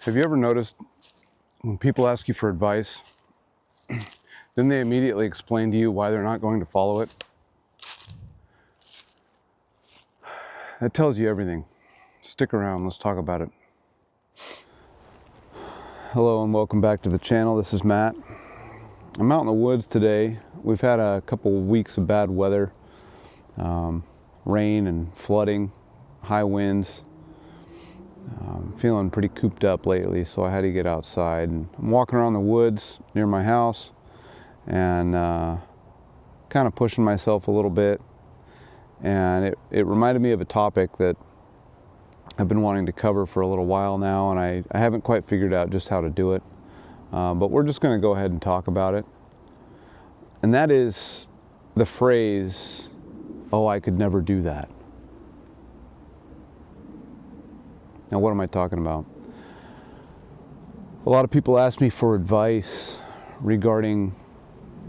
Have you ever noticed when people ask you for advice, then they immediately explain to you why they're not going to follow it? That tells you everything. Stick around, let's talk about it. Hello and welcome back to the channel. This is Matt. I'm out in the woods today. We've had a couple weeks of bad weather, rain and flooding, high winds. Feeling pretty cooped up lately, so I had to get outside. And I'm walking around the woods near my house and kind of pushing myself a little bit. And it reminded me of a topic that I've been wanting to cover for a little while now, and I haven't quite figured out just how to do it. But we're just going to go ahead and talk about it. And that is the phrase, "Oh, I could never do that." Now, what am I talking about? A lot of people ask me for advice regarding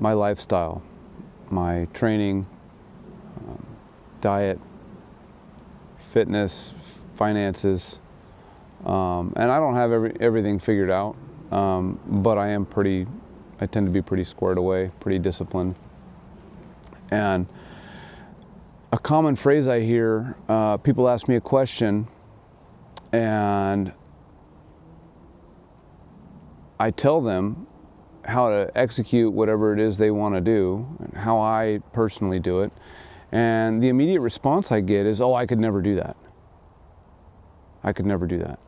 my lifestyle, my training, diet, fitness, finances, and I don't have everything figured out, but I tend to be pretty squared away, pretty disciplined. And a common phrase I hear, people ask me a question, and I tell them how to execute whatever it is they want to do, and how I personally do it. And the immediate response I get is, "Oh, I could never do that. I could never do that."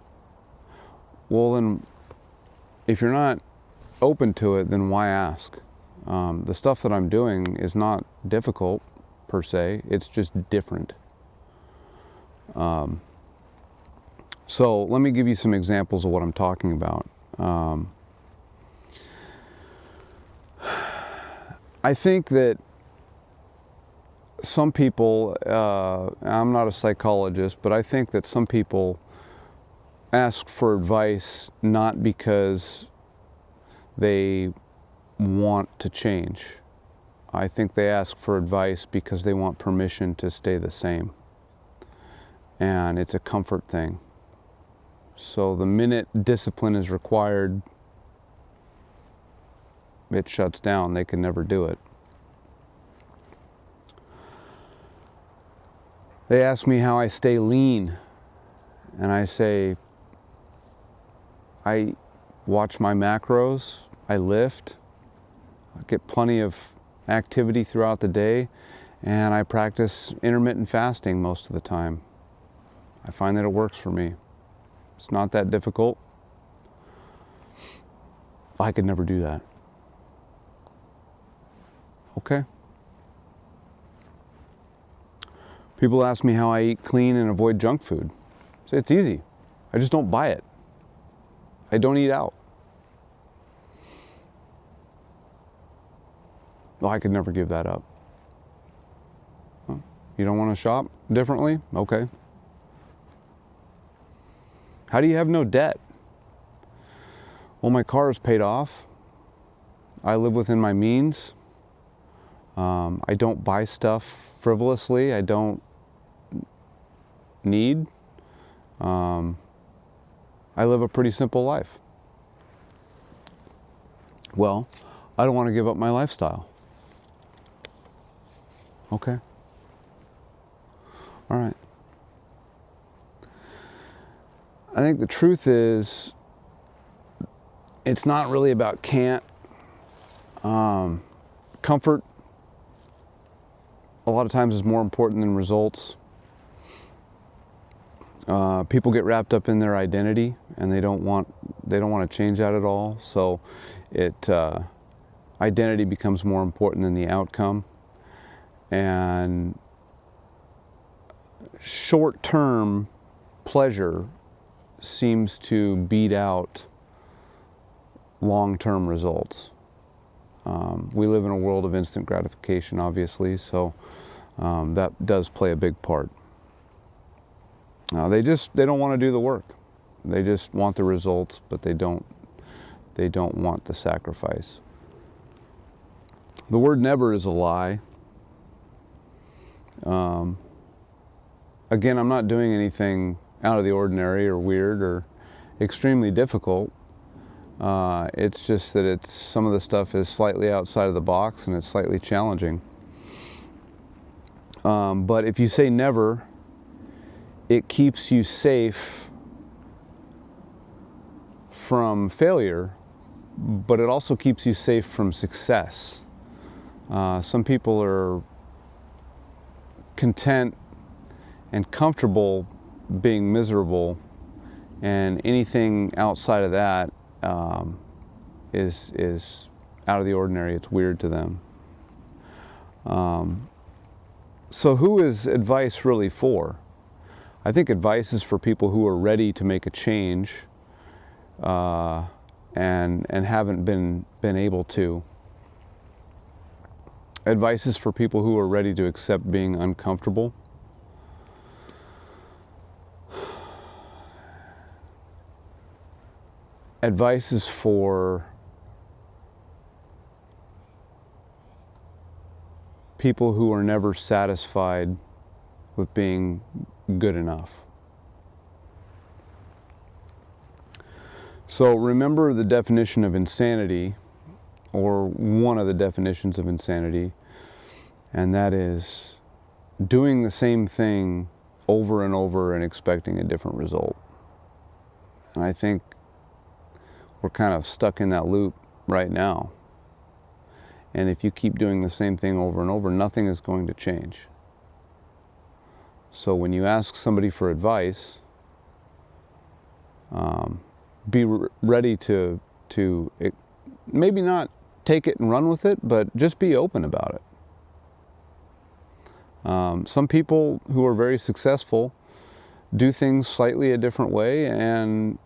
Well, then, if you're not open to it, then why ask? The stuff that I'm doing is not difficult per se, it's just different. So let me give you some examples of what I'm talking about. I think that some people, I'm not a psychologist, but I think that some people ask for advice not because they want to change. I think they ask for advice because they want permission to stay the same. And it's a comfort thing. So the minute discipline is required, it shuts down. They can never do it. They ask me how I stay lean, and I say, I watch my macros, I lift, I get plenty of activity throughout the day, and I practice intermittent fasting most of the time. I find that it works for me. It's not that difficult. I could never do that. Okay. People ask me how I eat clean and avoid junk food. I say it's easy. I just don't buy it. I don't eat out. Well, I could never give that up. Well, you don't want to shop differently? Okay. How do you have no debt? Well, my car is paid off. I live within my means. I don't buy stuff frivolously. I don't need. I live a pretty simple life. Well, I don't want to give up my lifestyle. Okay. All right. I think the truth is, it's not really about can't. Comfort, a lot of times, is more important than results. People get wrapped up in their identity, and they don't want to change that at all. So, identity becomes more important than the outcome, and short-term pleasure seems to beat out long-term results. We live in a world of instant gratification, obviously, so that does play a big part. They don't want to do the work. They just want the results, but they don't want the sacrifice. The word never is a lie. Again, I'm not doing anything out of the ordinary or weird or extremely difficult. It's just that some of the stuff is slightly outside of the box and it's slightly challenging. But if you say never, it keeps you safe from failure, but it also keeps you safe from success. Some people are content and comfortable being miserable, and anything outside of that is out of the ordinary. It's weird to them. So who is advice really for? I think advice is for people who are ready to make a change and haven't been able to. Advice is for people who are ready to accept being uncomfortable. Advice is for people who are never satisfied with being good enough. So remember the definition of insanity, or one of the definitions of insanity, and that is doing the same thing over and over and expecting a different result. And I think we're kind of stuck in that loop right now. And if you keep doing the same thing over and over, nothing is going to change. So when you ask somebody for advice, be ready to maybe not take it and run with it, but just be open about it. Some people who are very successful do things slightly a different way, and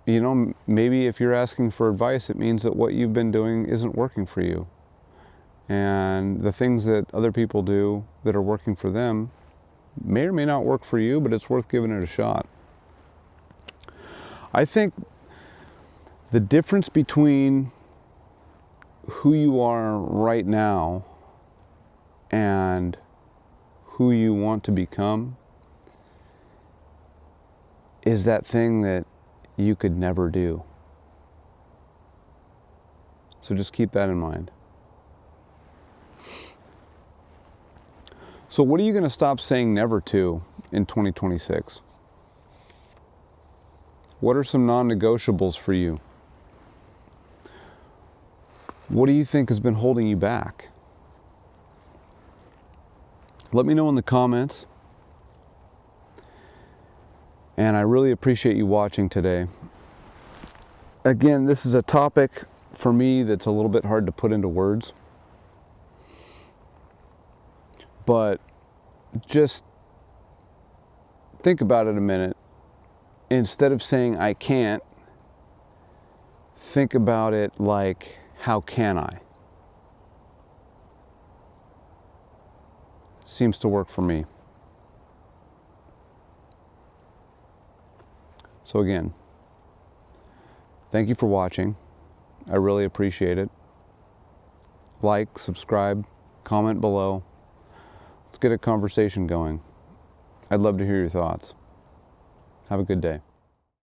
maybe if you're asking for advice, it means that what you've been doing isn't working for you. And the things that other people do that are working for them may or may not work for you, but it's worth giving it a shot. I think the difference between who you are right now and who you want to become is that thing that you could never do. So just keep that in mind. So what are you going to stop saying never to in 2026? What are some non-negotiables for you? What do you think has been holding you back? Let me know in the comments. And I really appreciate you watching today. Again, this is a topic for me that's a little bit hard to put into words. But just think about it a minute. Instead of saying I can't, think about it like, how can I? Seems to work for me. So again, thank you for watching. I really appreciate it. Like, subscribe, comment below. Let's get a conversation going. I'd love to hear your thoughts. Have a good day.